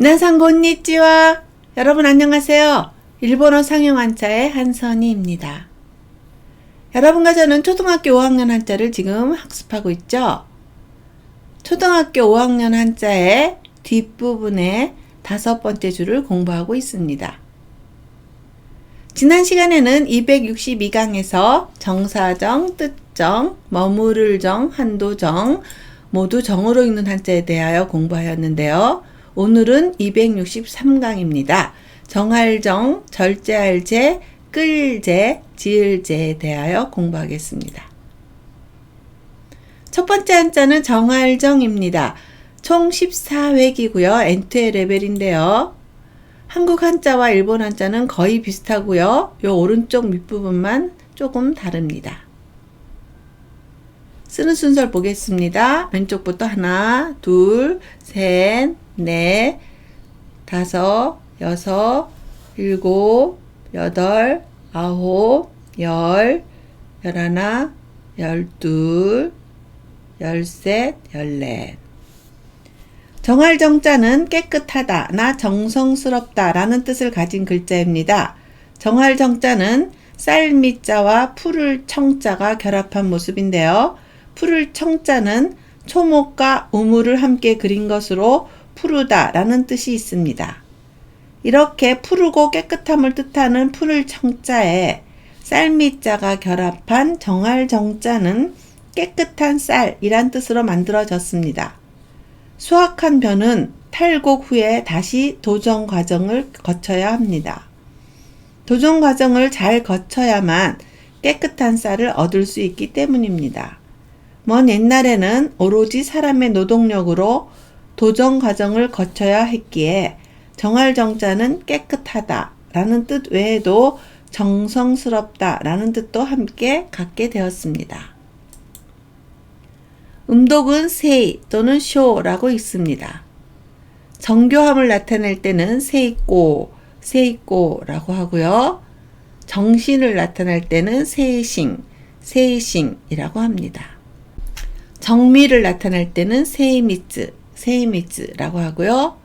미나상 곤니찌와. 여러분 안녕하세요. 일본어 상용 한자의 한선희입니다. 여러분과 저는 초등학교 5학년 한자를 지금 학습하고 있죠. 초등학교 5학년 한자의 뒷부분에 5번째 줄을 공부하고 있습니다. 지난 시간에는 262강에서 정사정, 뜻정, 머무를 정, 한도정 모두 정으로 읽는 한자에 대하여 공부하였는데요. 오늘은 263강입니다. 정할정, 절제할제, 끌제, 지을제에 대하여 공부하겠습니다. 첫 번째 한자는 정할정입니다. 총 14획이고요. N2의 레벨인데요. 한국 한자와 일본 한자는 거의 비슷하고요. 요 오른쪽 밑부분만 조금 다릅니다. 쓰는 순서를 보겠습니다. 왼쪽부터 하나, 둘, 셋, 넷, 다섯, 여섯, 일곱, 여덟, 아홉, 열, 열하나, 열둘, 열셋, 열넷. 정할정자는 깨끗하다, 나 정성스럽다 라는 뜻을 가진 글자입니다. 정할정자는 쌀미자와 풀을 청자가 결합한 모습인데요. 풀을 청자는 초목과 우물을 함께 그린 것으로 푸르다 라는 뜻이 있습니다. 이렇게 푸르고 깨끗함을 뜻하는 풀을 청자에 쌀미자가 결합한 정할정자는 깨끗한 쌀이란 뜻으로 만들어졌습니다. 수확한 벼는 탈곡 후에 다시 도정 과정을 거쳐야 합니다. 도정 과정을 잘 거쳐야만 깨끗한 쌀을 얻을 수 있기 때문입니다. 먼 옛날에는 오로지 사람의 노동력으로 도정 과정을 거쳐야 했기에 정할정자는 깨끗하다 라는 뜻 외에도 정성스럽다 라는 뜻도 함께 갖게 되었습니다. 음독은 세이 또는 쇼라고 있습니다. 정교함을 나타낼 때는 세이꼬, 세이꼬라고 하고요. 정신을 나타낼 때는 세이싱, 세이싱이라고 합니다. 정미를 나타낼 때는 세이미츠, 세이미츠라고 하고요.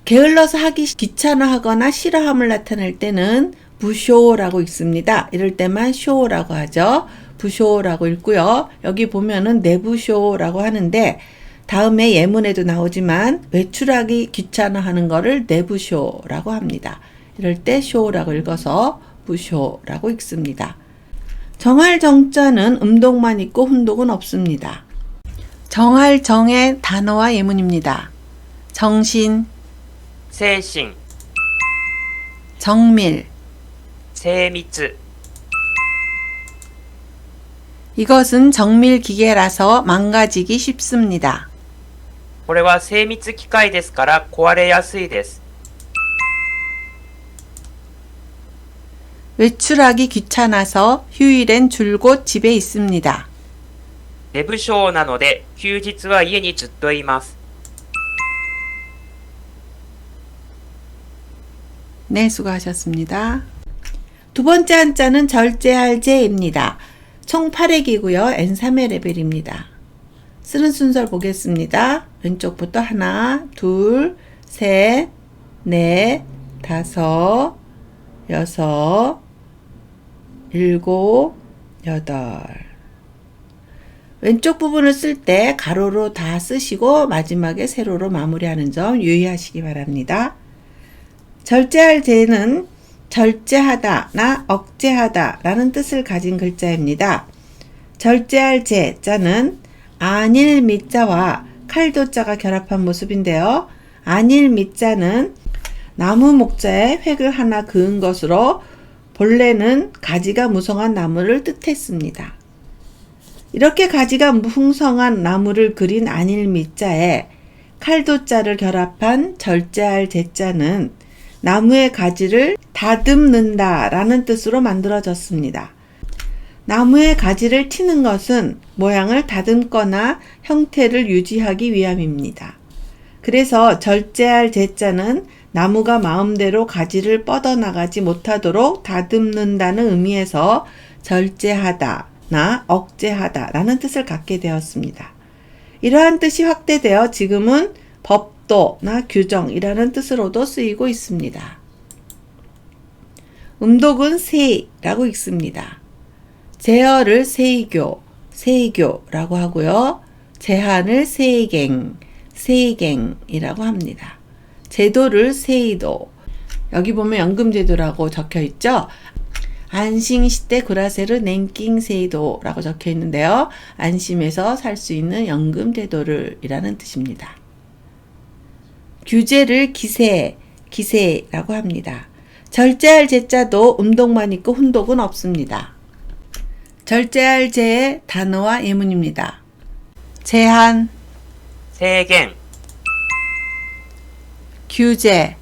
게을러서 하기 귀찮아하거나 싫어함을 나타낼 때는 부쇼라고 읽습니다. 이럴 때만 쇼라고 하죠. 부쇼라고 읽고요. 여기 보면은 내부쇼라고 하는데 다음에 예문에도 나오지만 외출하기 귀찮아하는 거를 내부쇼라고 합니다. 이럴 때 쇼라고 읽어서 부쇼라고 읽습니다. 정할정자는 음독만 있고 훈독은 없습니다. 정할정의 단어와 예문입니다. 정신, 精神 정밀, 精密 이것은 정밀 기계라서 망가지기 쉽습니다. これは精密機械ですから壊れやすいです。 외출하기 귀찮아서 휴일엔 줄곧 집에 있습니다. 寝不症なので休日は家にずっといます。 네, 수고하셨습니다. 두 번째 한자는 절제할제입니다. 총 8획이고요. N3의 레벨입니다. 쓰는 순서를 보겠습니다. 왼쪽부터 하나, 둘, 셋, 넷, 다섯, 여섯, 일곱, 여덟. 왼쪽 부분을 쓸 때 가로로 다 쓰시고 마지막에 세로로 마무리하는 점 유의하시기 바랍니다. 절제할제는 절제하다, 나 억제하다 라는 뜻을 가진 글자입니다. 절제할제 자는 안일 미자와 칼도자가 결합한 모습인데요. 안일 미자는 나무 목자에 획을 하나 그은 것으로 본래는 가지가 무성한 나무를 뜻했습니다. 이렇게 가지가 풍성한 나무를 그린 안일 미자에 칼도자를 결합한 절제할 제자는 나무의 가지를 다듬는다 라는 뜻으로 만들어졌습니다. 나무의 가지를 튀는 것은 모양을 다듬거나 형태를 유지하기 위함입니다. 그래서 절제할 제자는 나무가 마음대로 가지를 뻗어나가지 못하도록 다듬는다는 의미에서 절제하다, 나 억제하다 라는 뜻을 갖게 되었습니다. 이러한 뜻이 확대되어 지금은 법 법도나 규정이라는 뜻으로도 쓰이고 있습니다. 음독은 세라고 읽습니다. 제어를 세이교, 세이교라고 하고요. 제한을 세이갱이라고 합니다. 제도를 세이도, 여기 보면 연금제도라고 적혀 있죠. 안싱시대 구라세르 낸킹 세이도라고 적혀 있는데요. 안심해서 살 수 있는 연금제도를 이라는 뜻입니다. 규제를 기세라고 합니다. 절제할 제자도 음독만 있고 훈독은 없습니다. 절제할 제의 단어와 예문입니다. 제한, 制限、 규제,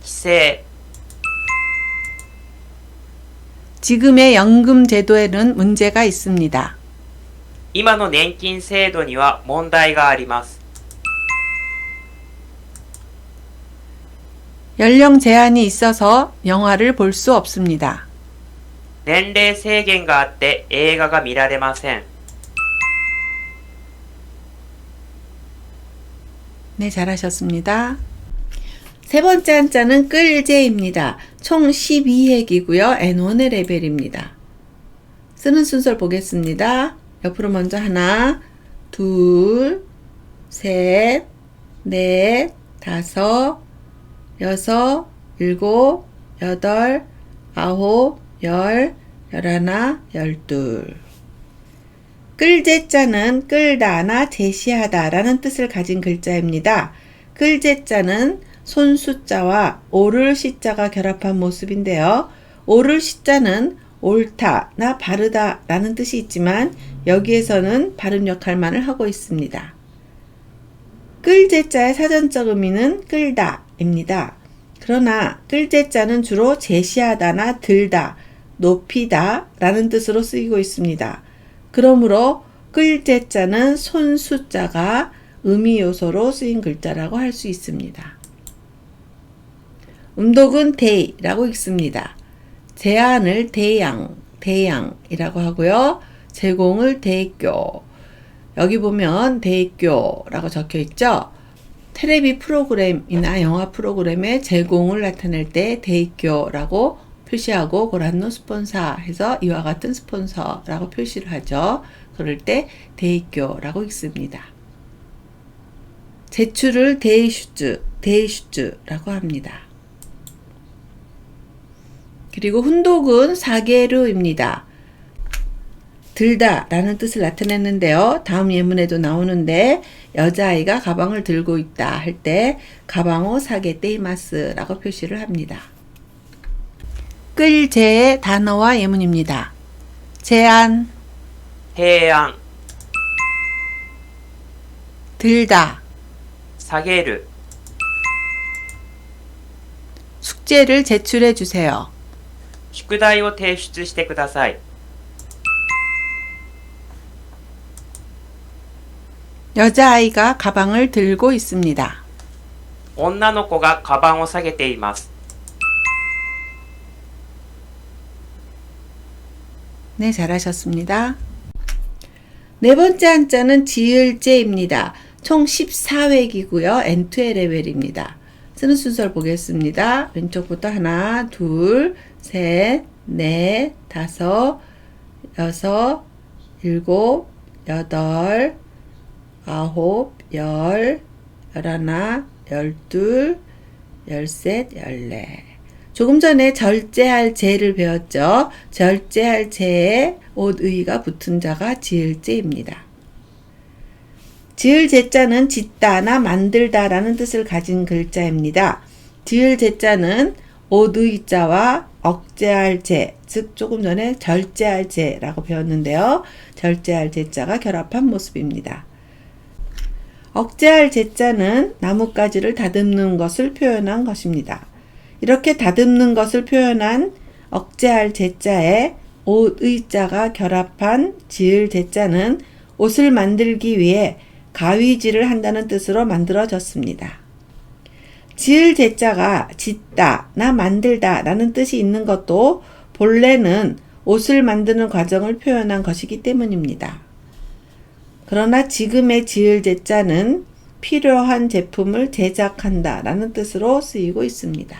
規制、 지금의 연금 제도에는 문제가 있습니다. 今の年金制度には問題があります。 연령 제한이 있어서 영화를 볼 수 없습니다. 年齢制限があって映画が見られません。 네, 잘하셨습니다. 세 번째 한자는 끌제입니다. 총 12핵이고요. N1의 레벨입니다. 쓰는 순서를 보겠습니다. 옆으로 먼저 하나, 둘, 셋, 넷, 다섯, 여섯, 일곱, 여덟, 아홉, 열, 열하나, 열둘. 끌제자는 끌다나 제시하다라는 뜻을 가진 글자입니다. 끌제자는 손수자와 오를 시자가 결합한 모습인데요. 오를 시자는 옳다나 바르다라는 뜻이 있지만 여기에서는 발음 역할만을 하고 있습니다. 끌제자의 사전적 의미는 끌다입니다. 그러나 끌제자는 주로 제시하다나 들다, 높이다 라는 뜻으로 쓰이고 있습니다. 그러므로 끌제자는 손수자가 의미 요소로 쓰인 글자라고 할 수 있습니다. 음독은 대라고 읽습니다. 제한을 대양이라고 하고요. 제공을 대교. 여기 보면 대교라고 적혀 있죠. 텔레비 프로그램이나 영화 프로그램의 제공을 나타낼 때 대교라고 표시하고 고란노 스폰사 해서 이와 같은 스폰서라고 표시를 하죠. 그럴 때 대교라고 읽습니다. 제출을 데이슈즈라고 합니다. 그리고 훈독은 사게르입니다. 들다 라는 뜻을 나타냈는데요. 다음 예문에도 나오는데 여자아이가 가방을 들고 있다 할 때 가방오 사게 떼이마스 라고 표시를 합니다. 끌제의 단어와 예문입니다. 제한, 提案、 들다, 下げる、 숙제를 제출해 주세요. 宿題を提出してください。 여자아이가 가방을 들고 있습니다. 女の子がカバンを下げています。 네, 잘하셨습니다. 네 번째 한자는 지을제입니다. 총 14획이고요. N2의 레벨입니다. 쓰는 순서를 보겠습니다. 왼쪽부터 하나, 둘, 셋, 넷, 다섯, 여섯, 일곱, 여덟, 아홉, 열, 열하나, 열둘, 열셋, 열넷. 조금 전에 절제할 제를 배웠죠. 절제할 제에 옷의가 붙은 자가 지을제입니다. 지을 제자는 짓다나 만들다라는 뜻을 가진 글자입니다. 지을 제자는 옷의자와 억제할 제, 즉 조금 전에 절제할 제라고 배웠는데요. 절제할 제자가 결합한 모습입니다. 억제할 제자는 나뭇가지를 다듬는 것을 표현한 것입니다. 이렇게 다듬는 것을 표현한 억제할 제자에 옷의자가 결합한 지을 제자는 옷을 만들기 위해 가위질을 한다는 뜻으로 만들어졌습니다. 지을 제자가 짓다나 만들다 라는 뜻이 있는 것도 본래는 옷을 만드는 과정을 표현한 것이기 때문입니다. 그러나 지금의 지을 제자는 필요한 제품을 제작한다 라는 뜻으로 쓰이고 있습니다.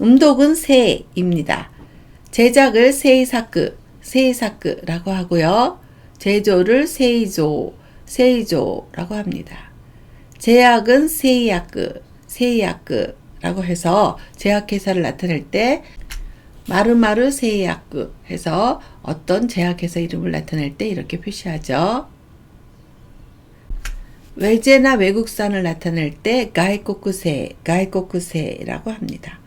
음독은 세입니다. 제작을 세이사크라고 하고요. 제조를 세이조라고 합니다. 제약은 세이야크라고 해서 제약회사를 나타낼 때 마르마르 세이야크 해서 어떤 제약회사 이름을 나타낼 때 이렇게 표시하죠. 외제나 외국산을 나타낼 때 가이코쿠세라고 합니다.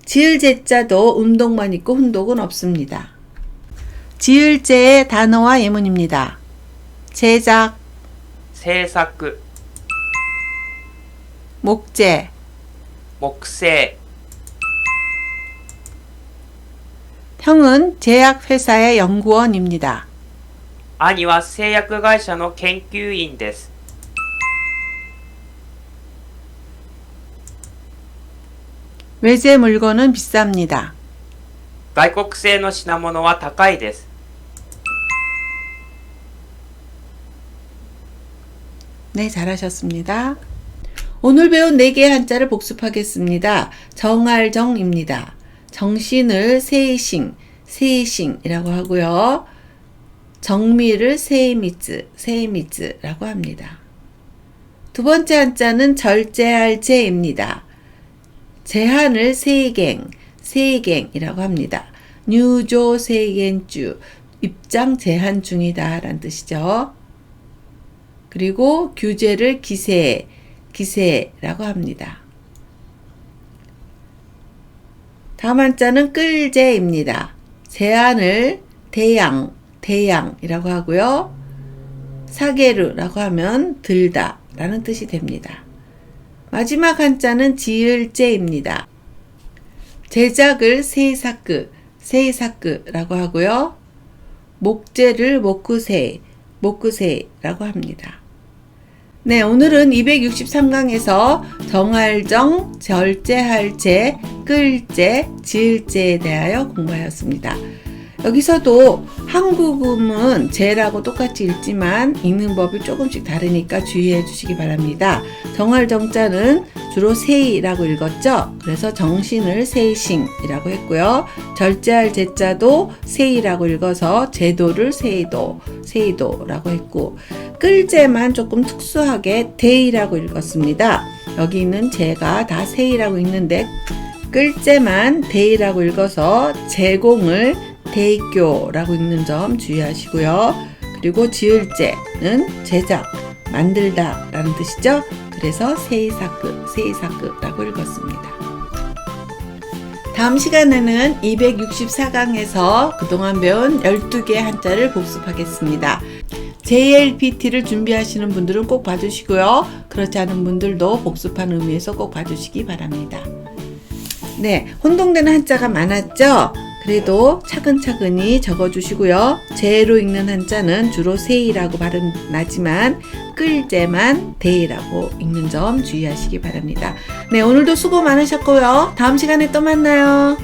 지을 제자도 음독만 있고 훈독은 없습니다. 지을 제의 단어와 예문입니다. 제작, 制作、 목재, 木製、 형은 제약회사의 연구원입니다. 兄は製薬会社の研究員です。 외제 물건은 비쌉니다. 外国製の品物は高いです。 네, 잘하셨습니다. 오늘 배운 4개의 한자를 복습하겠습니다. 정알정입니다. 정신을 세이싱이라고 하고요. 정미를 세이미즈라고 합니다. 두 번째 한자는 절제할 제입니다. 제한을 세이갱이라고 합니다.入場 세이겐주, 입장 제한 중이다 라는 뜻이죠. 그리고 규제를 기세라고 합니다. 다음 한자는 끌제입니다. 제한을 대양이라고 하고요. 사게르라고 하면 들다 라는 뜻이 됩니다. 마지막 한자는 지을제입니다. 제작을 세이사크라고 하고요. 목재를 모쿠세라고 합니다. 네, 오늘은 263강에서 정할정, 절제할제, 끌제, 지을제에 대하여 공부하였습니다. 여기서도 한국음은 제라고 똑같이 읽지만 읽는 법이 조금씩 다르니까 주의해 주시기 바랍니다. 정할정자는 주로 세이라고 읽었죠. 그래서 정신을 세이싱이라고 했고요. 절제할 제자도 세이라고 읽어서 제도를 세이도라고 했고, 끌제만 조금 특수하게 대이라고 읽었습니다. 여기 있는 제가 다 세이라고 읽는데 끌제만 대이라고 읽어서 제공을 대교라고 읽는 점 주의하시고요. 그리고 지을제는 제작, 만들다 라는 뜻이죠. 그래서 세이사크라고 읽었습니다. 다음 시간에는 264강에서 그동안 배운 12개의 한자를 복습하겠습니다. JLPT를 준비하시는 분들은 꼭 봐주시고요. 그렇지 않은 분들도 복습하는 의미에서 꼭 봐주시기 바랍니다. 네, 혼동되는 한자가 많았죠? 그래도 차근차근히 적어주시고요. 제로 읽는 한자는 주로 세이라고 발음 나지만 끌제만 대이라고 읽는 점 주의하시기 바랍니다. 네, 오늘도 수고 많으셨고요. 다음 시간에 또 만나요.